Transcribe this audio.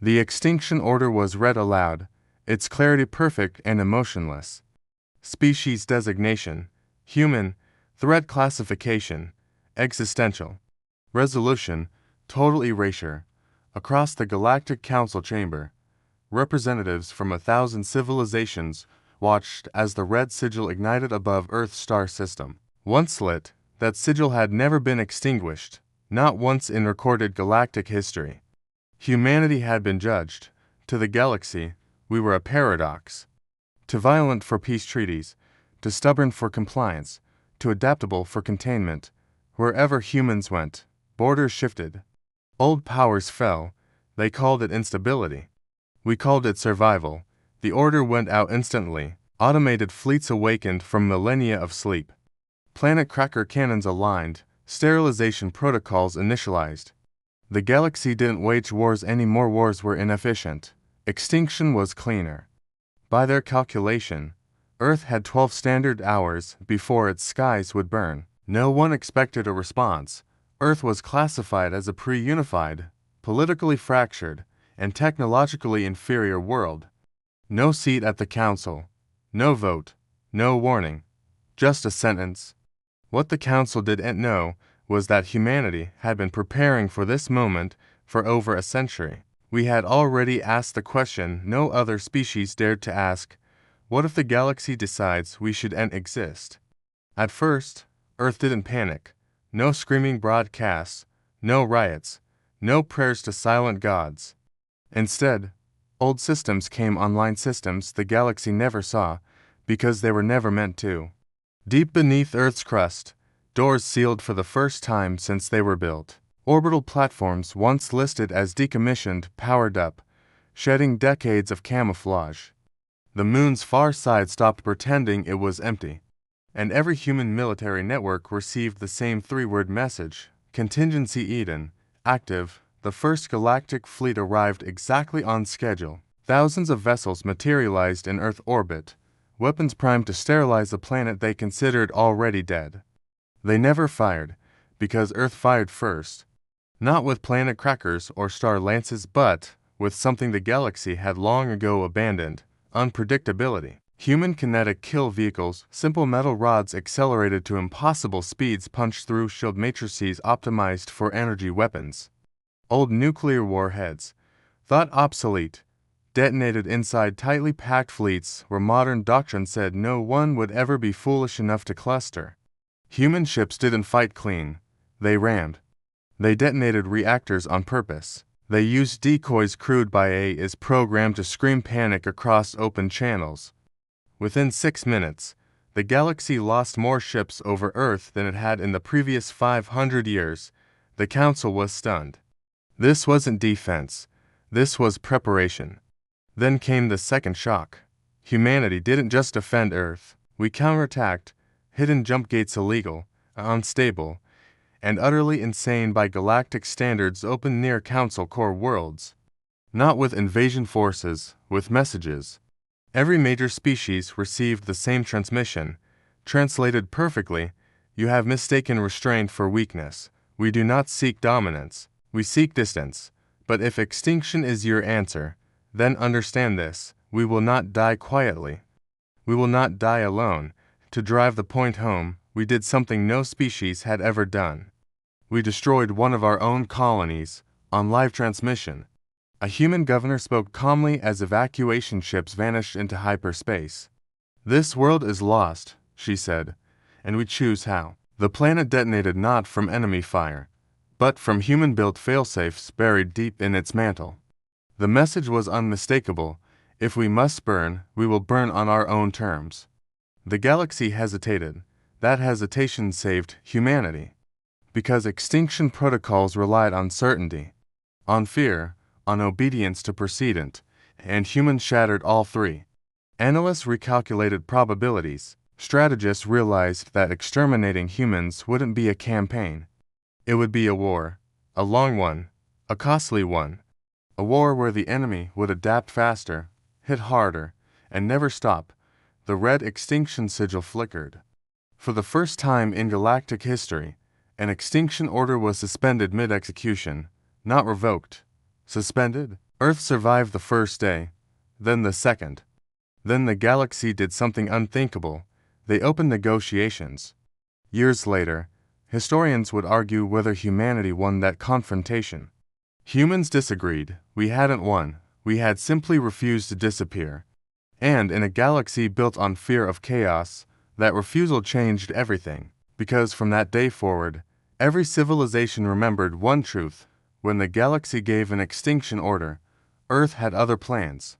The extinction order was read aloud, its clarity perfect and emotionless. Species designation: human. Threat classification: existential. Resolution: total erasure. Across the Galactic Council chamber, representatives from 1,000 civilizations watched as the red sigil ignited above Earth's star system. Once lit, that sigil had never been extinguished, not once in recorded galactic history. Humanity had been judged. To the galaxy, we were a paradox. Too violent for peace treaties, too stubborn for compliance, too adaptable for containment. Wherever humans went, borders shifted. Old powers fell. They called it instability. We called it survival. The order went out instantly. Automated fleets awakened from millennia of sleep. Planet cracker cannons aligned. Sterilization protocols initialized. The galaxy didn't wage wars anymore. Wars were inefficient. Extinction was cleaner. By their calculation, Earth had 12 standard hours before its skies would burn. No one expected a response. Earth was classified as a pre-unified, politically fractured, and technologically inferior world. No seat at the council. No vote. No warning. Just a sentence. What the council didn't know was that humanity had been preparing for this moment for over a century. We had already asked the question no other species dared to ask: what if the galaxy decides we shouldn't exist? At first, Earth didn't panic. No screaming broadcasts, no riots, no prayers to silent gods. Instead, old systems came online, systems the galaxy never saw because they were never meant to. Deep beneath Earth's crust, doors sealed for the first time since they were built. Orbital platforms once listed as decommissioned powered up, shedding decades of camouflage. The moon's far side stopped pretending it was empty. And every human military network received the same three-word message: Contingency Eden, active. The first galactic fleet arrived exactly on schedule. Thousands of vessels materialized in Earth orbit, weapons primed to sterilize a planet they considered already dead. They never fired, because Earth fired first. Not with planet crackers or star lances, but with something the galaxy had long ago abandoned: unpredictability. Human kinetic kill vehicles, simple metal rods accelerated to impossible speeds punched through shield matrices optimized for energy weapons. Old nuclear warheads, thought obsolete, detonated inside tightly packed fleets where modern doctrine said no one would ever be foolish enough to cluster. Human ships didn't fight clean. They rammed. They detonated reactors on purpose. They used decoys crewed by AIs programmed to scream panic across open channels. Within 6 minutes, the galaxy lost more ships over Earth than it had in the previous 500 years. The Council was stunned. This wasn't defense. This was preparation. Then came the second shock. Humanity didn't just defend Earth. We counterattacked, hidden jump gates illegal, unstable, and utterly insane by galactic standards open near Council core worlds. Not with invasion forces, with messages. Every major species received the same transmission, translated perfectly: you have mistaken restraint for weakness. We do not seek dominance. We seek distance. But if extinction is your answer, then understand this: we will not die quietly. We will not die alone. To drive the point home, we did something no species had ever done. We destroyed one of our own colonies, on live transmission. A human governor spoke calmly as evacuation ships vanished into hyperspace. This world is lost, she said, and we choose how. The planet detonated not from enemy fire, but from human-built failsafes buried deep in its mantle. The message was unmistakable: if we must burn, we will burn on our own terms. The galaxy hesitated. That hesitation saved humanity. Because extinction protocols relied on certainty, on fear, on obedience to precedent, and humans shattered all three. Analysts recalculated probabilities. Strategists realized that exterminating humans wouldn't be a campaign. It would be a war, a long one, a costly one, a war where the enemy would adapt faster, hit harder, and never stop. The red extinction sigil flickered. For the first time in galactic history, an extinction order was suspended mid-execution, not revoked. Suspended? Earth survived the first day, then the second. Then the galaxy did something unthinkable. They opened negotiations. Years later, historians would argue whether humanity won that confrontation. Humans disagreed. We hadn't won. We had simply refused to disappear. And in a galaxy built on fear of chaos, that refusal changed everything. Because from that day forward, every civilization remembered one truth. When the galaxy gave an extinction order, Earth had other plans.